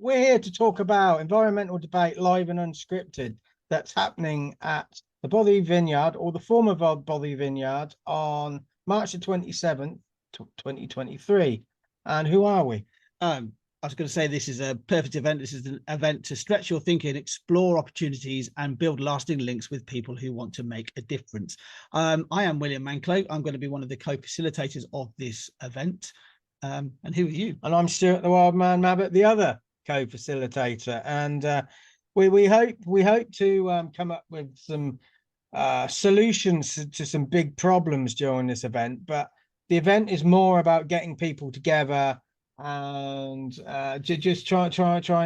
we're here to talk about environmental debate live and unscripted that's happening at the Bothy Vineyard, or the former Bothy Vineyard, on March the 27th, 2023. And who are we? I was going to say this is a perfect event. This is an event to stretch your thinking, explore opportunities, and build lasting links with people who want to make a difference. I am William Manclow. I'm going to be one of the co-facilitators of this event. And who are you? And I'm Stuart the Wild Man Mabbott, the other co-facilitator. And we hope to come up with some solutions to some big problems during this event. But the event is more about getting people together and just trying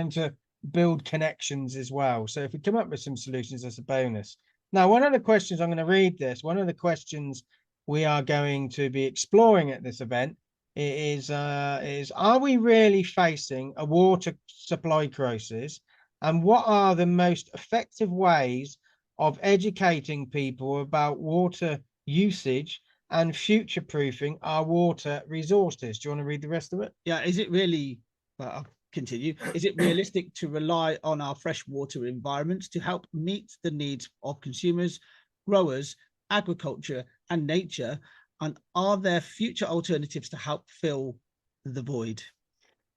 to build connections as well. So if we come up with some solutions, that's a bonus. Now, one of the questions, I'm going to read this, one of the questions we are going to be exploring at this event is are we really facing a water supply crisis, and what are the most effective ways of educating people about water usage and future-proofing our water resources? Do you want to read the rest of it? Yeah, is it really, well, I'll continue. Is it realistic to rely on our freshwater environments to help meet the needs of consumers, growers, agriculture, and nature? And are there future alternatives to help fill the void?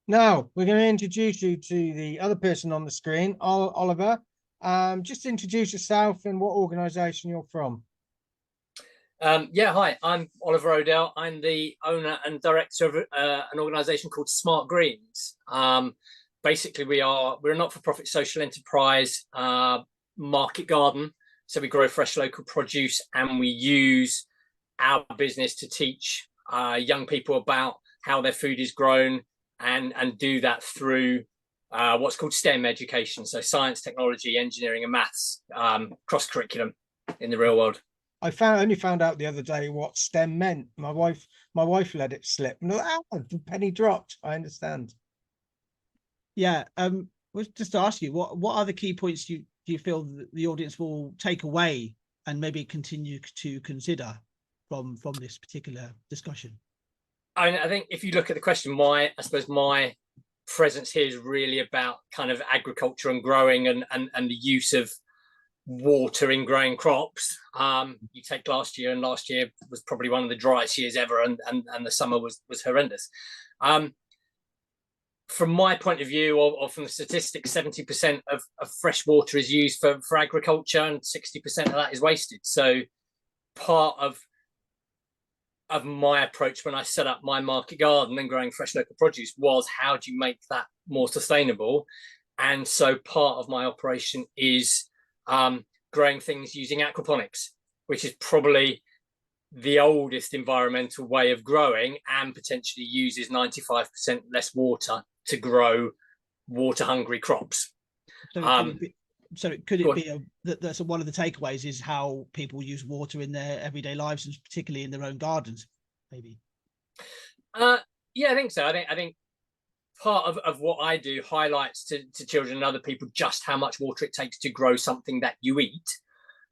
Now, we're going to introduce you to the other person on the screen, Oliver. Just introduce yourself and what organisation you're from. Yeah, hi, I'm Oliver Odell. I'm the owner and director of an organisation called Smart Greens. Basically, we're a not-for-profit social enterprise market garden. So we grow fresh local produce, and we use our business to teach young people about how their food is grown, and do that through what's called STEM education. So science, technology, engineering, and maths, cross curriculum in the real world. I only found out the other day what STEM meant. My wife let it slip. No, the penny dropped. I understand. Yeah. Was just to ask you, what are the key points do you feel that the audience will take away and maybe continue to consider from this particular discussion? I think if you look at the question, I suppose my presence here is really about kind of agriculture and growing and the use of water in growing crops. You take last year, and last year was probably one of the driest years ever, and the summer was horrendous. From my point of view, or from the statistics, 70% of fresh water is used for agriculture, and 60% of that is wasted. So part of my approach when I set up my market garden and growing fresh local produce was, how do you make that more sustainable? And so part of my operation is growing things using aquaponics, which is probably the oldest environmental way of growing, and potentially uses 95% less water to grow water-hungry crops. So could it be that's one of the takeaways, is how people use water in their everyday lives, and particularly in their own gardens, maybe? Yeah, I think so. I think part of what I do highlights to children and other people just how much water it takes to grow something that you eat,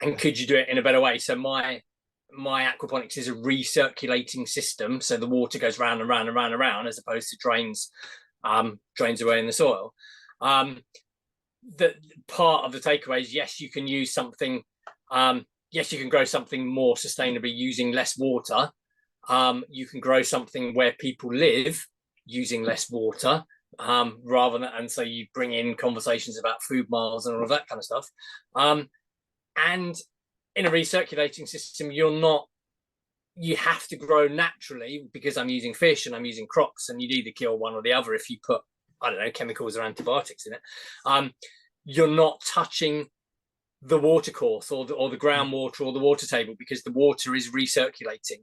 and could you do it in a better way? So my aquaponics is a recirculating system, so the water goes round and round and round and round, as opposed to drains away in the soil. The part of the takeaway is, yes, you can use something, yes, you can grow something more sustainably using less water. You can grow something where people live using less water, rather than, and so you bring in conversations about food miles and all of that kind of stuff. And in a recirculating system, you have to grow naturally, because I'm using fish and I'm using crops, and you'd either kill one or the other if you put, I don't know, chemicals or antibiotics in it. You're not touching the water course or the groundwater or the water table, because the water is recirculating.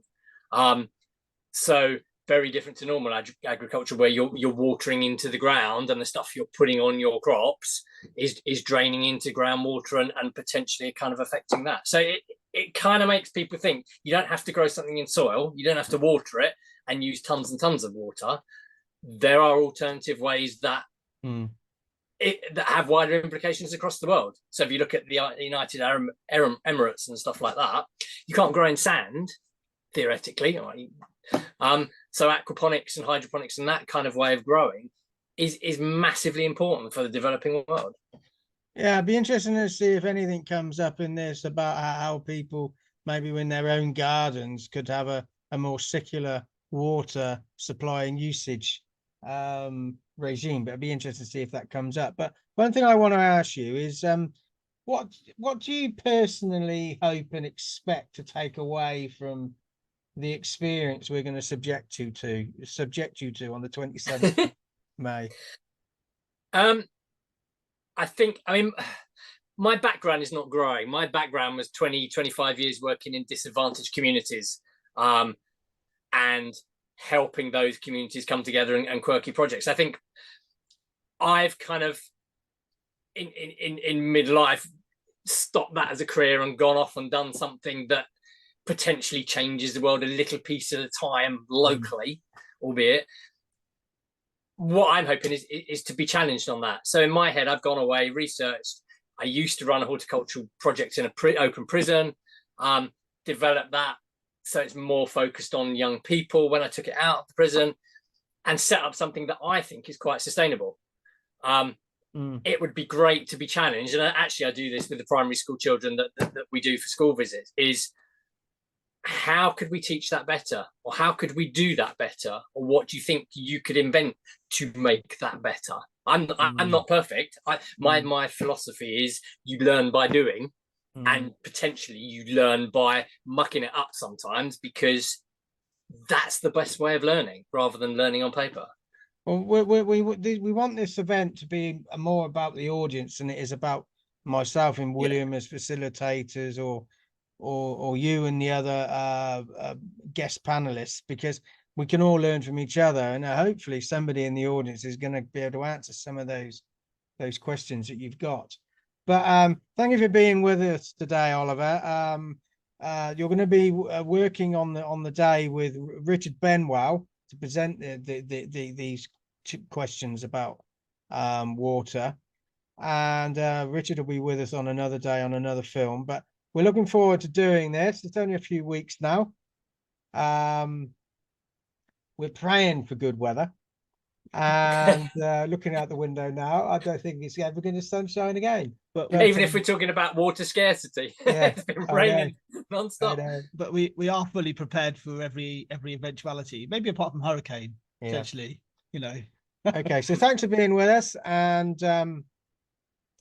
So very different to normal agriculture, where you're watering into the ground, and the stuff you're putting on your crops is draining into groundwater and potentially kind of affecting that. So it kind of makes people think you don't have to grow something in soil, you don't have to water it and use tons and tons of water. There are alternative ways that that have wider implications across the world. So if you look at the United Arab Emirates and stuff like that, you can't grow in sand, theoretically. So aquaponics and hydroponics and that kind of way of growing is massively important for the developing world. Yeah, it'd be interesting to see if anything comes up in this about how people maybe in their own gardens could have a more secular water supply and usage regime. But it'd be interesting to see if that comes up. But one thing I want to ask you is what do you personally hope and expect to take away from the experience we're going to subject you to on the 27th of May? I mean, my background is not growing. My background was 25 years working in disadvantaged communities and helping those communities come together and quirky projects. I think I've kind of in midlife stopped that as a career and gone off and done something that potentially changes the world a little piece at a time locally, albeit. What I'm hoping is to be challenged on that. So in my head, I've gone away, researched. I used to run a horticultural project in an open prison, developed that so it's more focused on young people when I took it out of the prison, and set up something that I think is quite sustainable. It would be great to be challenged, and I do this with the primary school children that we do for school visits, is how could we teach that better, or how could we do that better, or what do you think you could invent to make that better? I'm not perfect. My philosophy is you learn by doing, and potentially you learn by mucking it up sometimes, because that's the best way of learning rather than learning on paper. Well, we want this event to be more about the audience than it is about myself and William as facilitators, or you and the other guest panelists, because we can all learn from each other, and hopefully somebody in the audience is going to be able to answer some of those questions that you've got. But thank you for being with us today, Oliver. You're going to be working on the day with Richard Benwell to present these questions about water, and Richard will be with us on another day on another film. But we're looking forward to doing this. It's only a few weeks now. We're praying for good weather, and looking out the window now, I don't think it's ever going to sunshine again. But even if we're talking about water scarcity, it's been raining non-stop. But we are fully prepared for every eventuality, maybe apart from hurricane, potentially. Okay, so thanks for being with us, and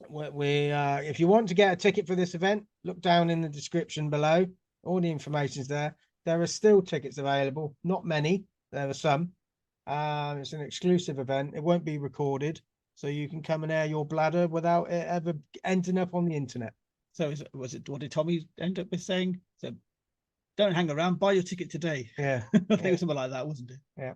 if you want to get a ticket for this event, look down in the description below. All the information's there. There are still tickets available, not many. There are some. It's an exclusive event. It won't be recorded, so you can come and air your bladder without it ever ending up on the internet. So what did Tommy end up with saying? So don't hang around, buy your ticket today. Yeah. I think it was something like that, wasn't it? Yeah.